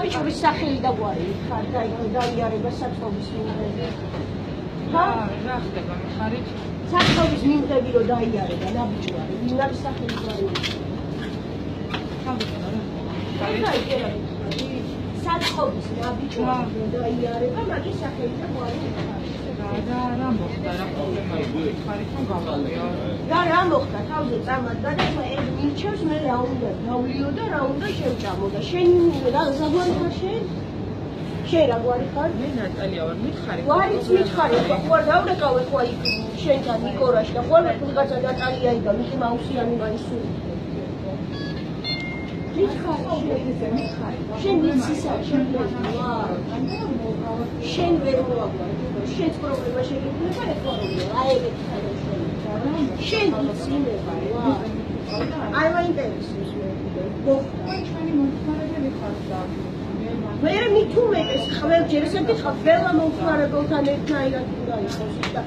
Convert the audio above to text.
ნაბიჯურის სახელი და გვარი ხარ დაიარება საწყობის მიმდევი. რა ხდება მხარით? საწყობის მიმდევი რომ დაიარება ნაბიჯური, ვინ არის სახელი გვარი? საწყობის ნაბიჯური რომ დაიარება, მაგის სახელი და გვარი. რა მოხდა, რა პრობლემა იყო მხარით რომ გავალიო? რა მოხდა, თავზე წამად გადავა, ეს მირჩევს, მე რა უნდა დავლიო და რა უნდა შევჭამო და შენ რა ზაგვარი ხარ შენ? შენ რა გვარი ხარ? მე ნატალია ვარ, მითხარი. გვარიც მითხარი, ხო არ დავრეკავე ხო აი შენთან ნიკორაში და ხოლმე თუნდაც ნატალია იდა, მისი მაუსიანი მაისუ. მითხარი. შენ ვიცისა, შენ ვარ. შენ ვერ მოაგვარი. შენს პრობლემა შეიძლება ეხლა აერეთ შენ ვიცინება ვარ. აი მაინტერესებს მე. ჩვენი მომხმარებელი ხარ და მე მithumetes ყველჯერ ესეთი ხა ყველა მომხმარებელთან ერთნაირად უნდა იყოს და